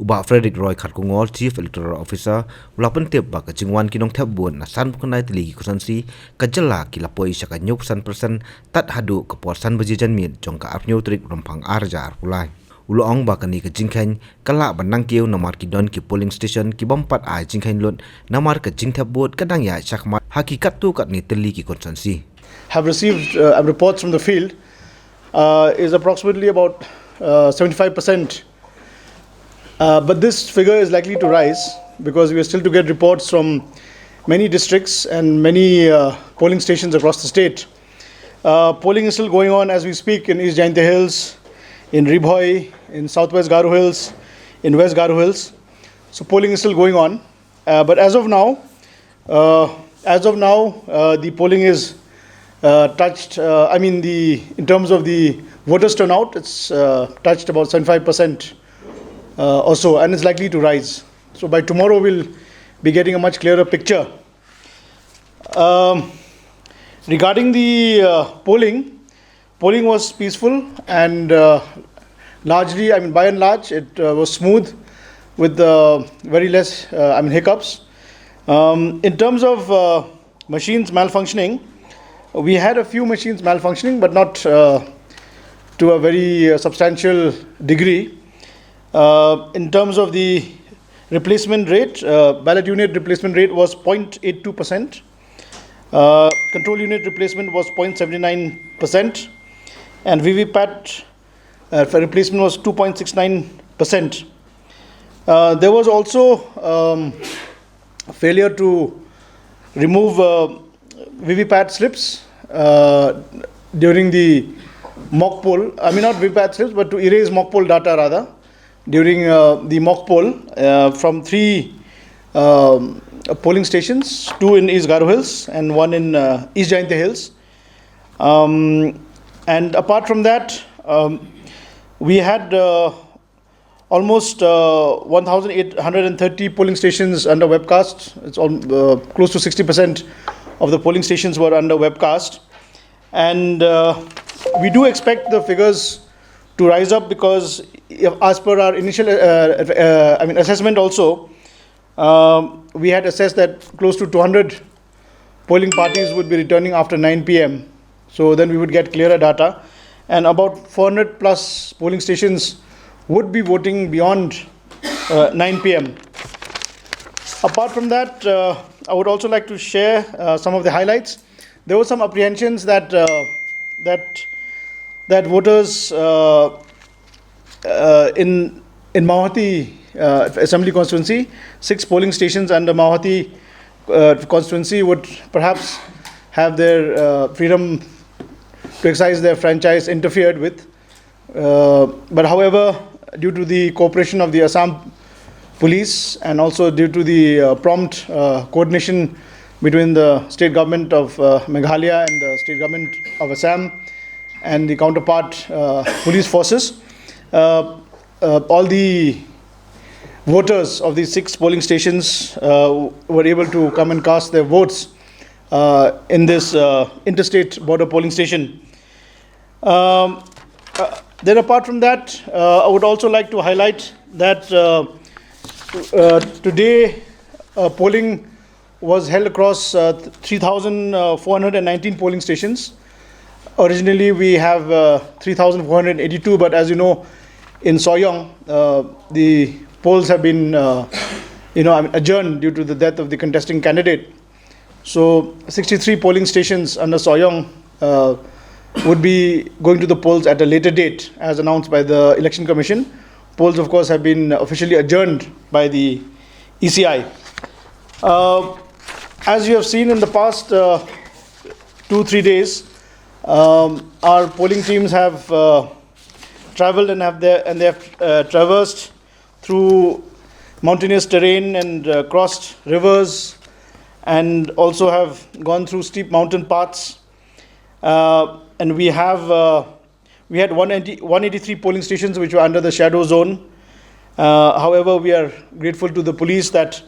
Uba Frederick Roy Kharkungol Chief Electoral Officer ulapan tip ba ka jingwan kinong thep bun na san pkanai tili kusansi ka Jylla ki lapoi saka nyup san persen tat hadu ka porsan bajijan mit jong ka apnyo trik rompang arjar pulai uloong ba kani ka jingkhen kala banang kiu namar ki don ki polling station ki bompat ai jingkhen lot namar ka jingthep bot kadang ya chakma hakikat tu kat ni tili ki kusansi have received reports from the field is approximately about 75%. But this figure is likely to rise because we are still to get reports from many districts and many polling stations across the state. Polling is still going on as we speak in East Jylla Hills, in Ribhoi, in Southwest Kyrwoh Hills, in West Kyrwoh Hills. So polling is still going on. But as of now, the polling is touched. In terms of the voters turnout, it's touched about 75%. Also, and it's likely to rise. So by tomorrow we'll be getting a much clearer picture. Regarding the polling was peaceful and largely, by and large, it was smooth with very less hiccups. In terms of machines malfunctioning, we had a few machines malfunctioning, but not to a very substantial degree. In terms of the replacement rate, ballot unit replacement rate was 0.82%. Control unit replacement was 0.79%. And VVPAT replacement was 2.69%. There was also failure to remove VVPAT slips during the mock poll. Not VVPAT slips, but to erase mock poll data rather. During the mock poll from 3 polling stations, 2 in East Kyrwoh Hills and 1 in East Jylla Hills. And apart from that, we had almost 1,830 polling stations under webcast. It's close to 60% of the polling stations were under webcast. And we do expect the figures to rise up because as per our initial assessment also, we had assessed that close to 200 polling parties would be returning after 9 p.m. So then we would get clearer data. And about 400 plus polling stations would be voting beyond 9 p.m. Apart from that, I would also like to share some of the highlights. There were some apprehensions that voters in Mawhati Assembly constituency, 6 polling stations under Mawhati constituency would perhaps have their freedom to exercise their franchise interfered with. But however, due to the cooperation of the Assam police and also due to the prompt coordination between the state government of Meghalaya and the state government of Assam and the counterpart police forces, all the voters of these 6 polling stations were able to come and cast their votes in this interstate border polling station. Then apart from that, I would also like to highlight that today polling was held across 3,419 polling stations. Originally we have 3,482, but as you know, in Soyong, the polls have been adjourned due to the death of the contesting candidate. So 63 polling stations under Soyong would be going to the polls at a later date, as announced by the Election Commission. Polls, of course, have been officially adjourned by the ECI. As you have seen in the past 2-3 days, our polling teams have traveled and they have traversed through mountainous terrain and crossed rivers, and also have gone through steep mountain paths. And we had 183 polling stations which were under the shadow zone. However, we are grateful to the police that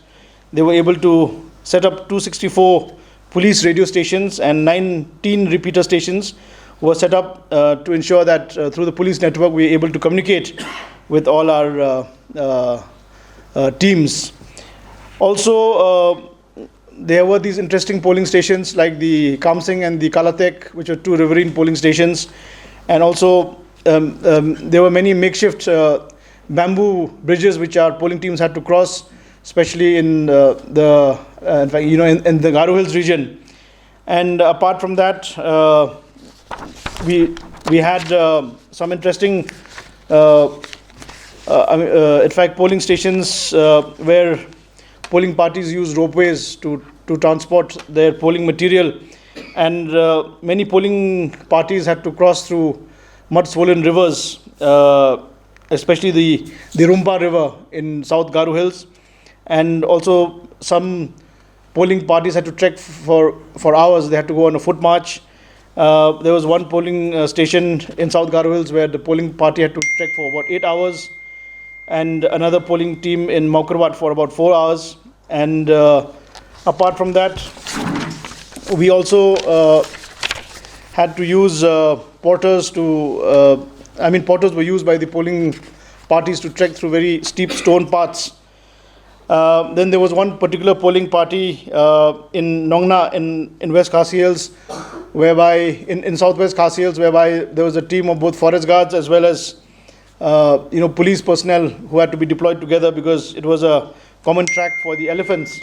they were able to set up 264 police radio stations, and 19 repeater stations were set up to ensure that through the police network we are able to communicate with all our teams. Also, there were these interesting polling stations like the Kamsing and the Kalatek, which are two riverine polling stations. And also, there were many makeshift bamboo bridges which our polling teams had to cross, especially in in fact, in the Kyrwoh Hills region. And apart from that, we had some interesting, in fact, polling stations where polling parties used ropeways to transport their polling material, and many polling parties had to cross through mud-swollen rivers, especially the Rumpa River in South Kyrwoh Hills, and also some polling parties had to trek for hours. They had to go on a foot march. There was one polling station in South Kyrwoh Hills where the polling party had to trek for about 8 hours, and another polling team in Maukarwat for about 4 hours. And apart from that, we also had to use porters to, porters were used by the polling parties to trek through very steep stone paths. Then there was one particular polling party in Nongna in West Khasi Hills, whereby in southwest Khasi Hills, whereby there was a team of both forest guards as well as police personnel who had to be deployed together because it was a common track for the elephants.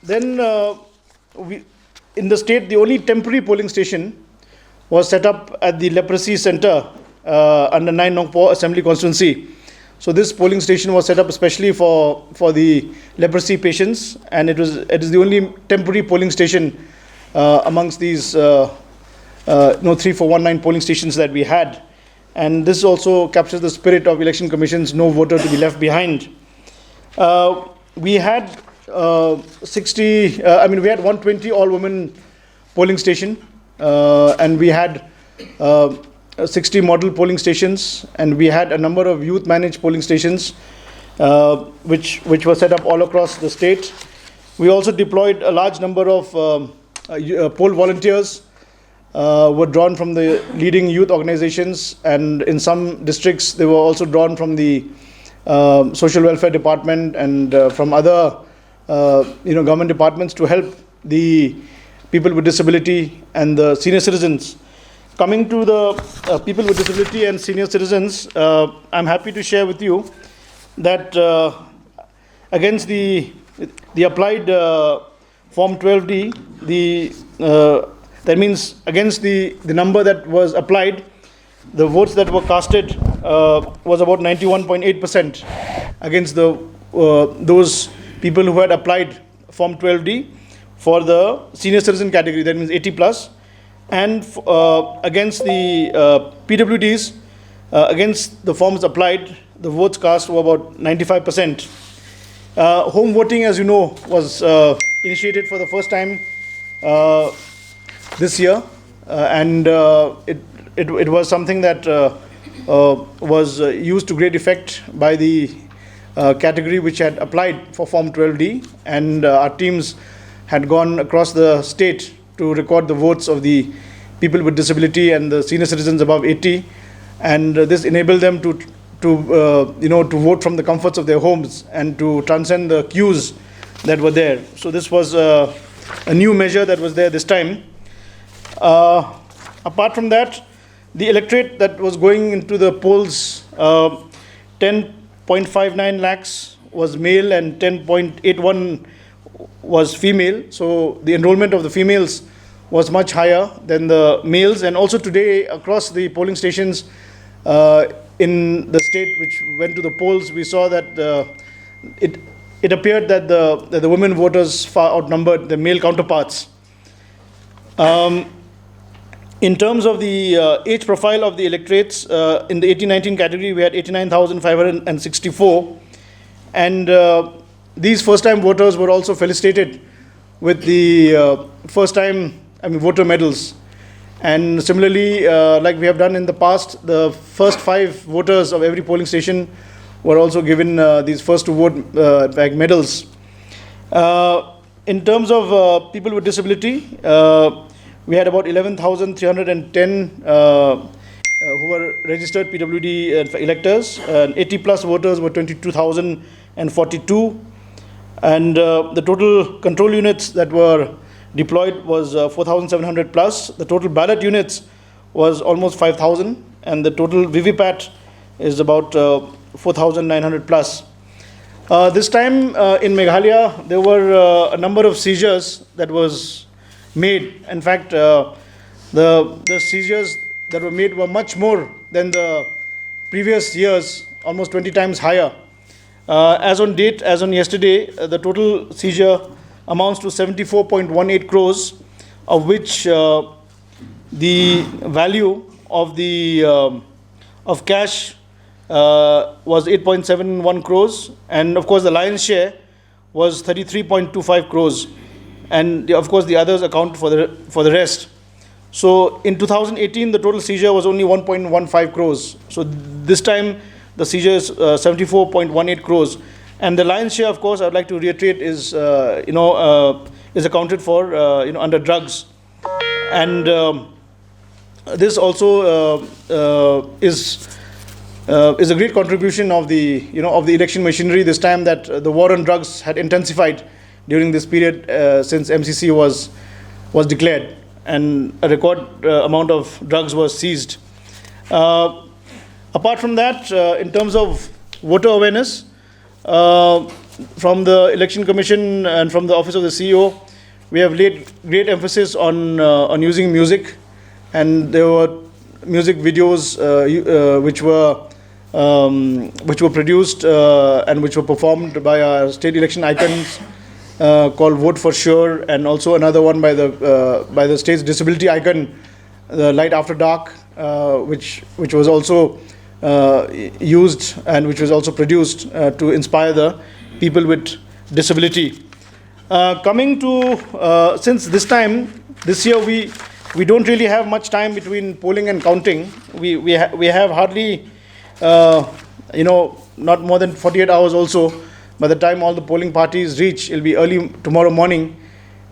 Then in the state, the only temporary polling station was set up at the leprosy center under 9 Nongpo Assembly Constituency. So this polling station was set up especially for the leprosy patients, and it is the only temporary polling station amongst these 3419 polling stations that we had. And this also captures the spirit of Election Commission's no voter to be left behind. We had 120 all-women polling station, and we had 60 model polling stations, and we had a number of youth-managed polling stations, which were set up all across the state. We also deployed a large number of poll volunteers were drawn from the leading youth organizations, and in some districts they were also drawn from the social welfare department and from other government departments to help the people with disability and the senior citizens. Coming to the people with disability and senior citizens, I'm happy to share with you that against the applied Form 12D, that means against the number that was applied, the votes that were casted was about 91.8% against those people who had applied Form 12D for the senior citizen category, that means 80 plus. And against the PWDs, against the forms applied, the votes cast were about 95%. Home voting, as you know, was initiated for the first time this year, and it was something that was used to great effect by the category which had applied for Form 12D, and our teams had gone across the state to record the votes of the people with disability and the senior citizens above 80, and this enabled them to vote from the comforts of their homes and to transcend the queues that were there. So this was a new measure that was there this time. Apart from that, the electorate that was going into the polls, 10.59 lakhs was male and 10.81 was female. So the enrollment of the females was much higher than the males. And also today, across the polling stations in the state which went to the polls, we saw that it appeared that the women voters far outnumbered the male counterparts. In terms of the age profile of the electorates, in the 18-19 category, we had 89,564. And these first-time voters were also felicitated with the first-time voter medals. And similarly, like we have done in the past, the first 5 voters of every polling station were also given these first-to-vote medals. In terms of people with disability, we had about 11,310 who were registered PWD electors, and 80 plus voters were 22,042, and the total control units that were deployed was 4,700 plus. The total ballot units was almost 5,000, and the total VVPAT is about 4,900 plus. This time in Meghalaya, there were a number of seizures that was made. In fact, the seizures that were made were much more than the previous years, almost 20 times higher. As on yesterday, the total seizure amounts to 74.18 crores, of which the value of the of cash was 8.71 crores, and of course the lion's share was 33.25 crores, and of course the others account for the rest. So in 2018, the total seizure was only 1.15 crores. So this time the seizure is 74.18 crores, and the lion's share, of course, I would like to reiterate, is is accounted for under drugs, and this also is a great contribution of the of the election machinery this time, that the war on drugs had intensified during this period since MCC was declared, and a record amount of drugs was seized. Apart from that, in terms of voter awareness, from the Election Commission and from the Office of the CEO, we have laid great emphasis on using music, and there were music videos which were produced and which were performed by our state election icons called Vote for Sure, and also another one by the state's disability icon, the Light After Dark, which was also used and which was also produced to inspire the people with disability. Coming to since this year we don't really have much time between polling and counting. We have hardly not more than 48 hours also. By the time all the polling parties reach, it'll be early tomorrow morning,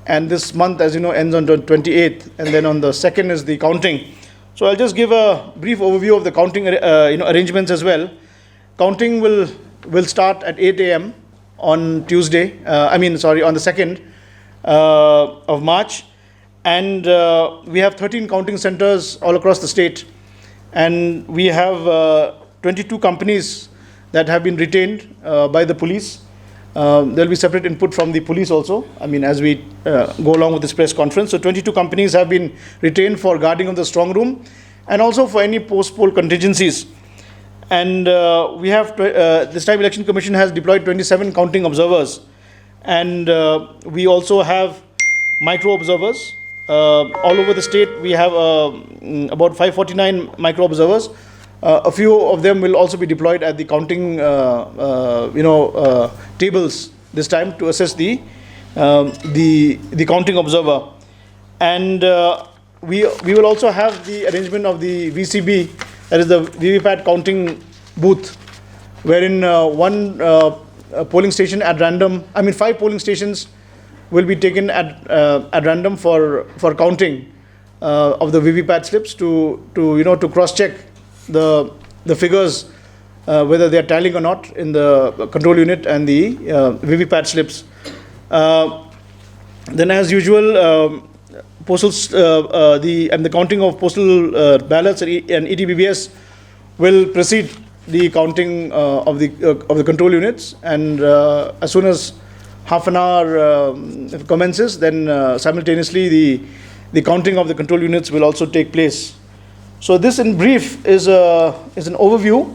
and this month, as you know, ends on the 28th, and then on the 2nd is the counting. So I'll just give a brief overview of the counting arrangements as well. Counting will start at 8 a.m. on Tuesday, on the 2nd of March, and we have 13 counting centers all across the state, and we have 22 companies that have been retained by the police. There will be separate input from the police also, as we go along with this press conference. So 22 companies have been retained for guarding of the strong room and also for any post-poll contingencies. And we have, this time Election Commission has deployed 27 counting observers, and we also have micro observers. All over the state, we have about 549 micro observers. A few of them will also be deployed at the counting, tables this time to assess the counting observer. And we will also have the arrangement of the VCB, that is the VVPAT counting booth, wherein one polling station at random, 5 polling stations will be taken at random for counting of the VVPAT slips to cross-check the figures, whether they are tallying or not in the control unit and the VVPAT slips. Then, as usual, the counting of postal ballots and ETBBS will precede the counting of the control units, and as soon as half an hour commences, then simultaneously the counting of the control units will also take place. So this, in brief, is an overview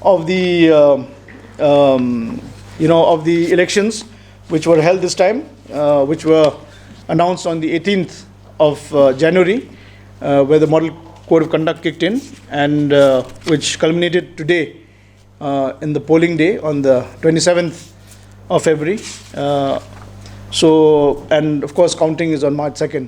of the of the elections which were held this time, which were announced on the 18th of January, where the Model Code of Conduct kicked in, and which culminated today in the polling day on the 27th of February. And of course, counting is on March 2nd.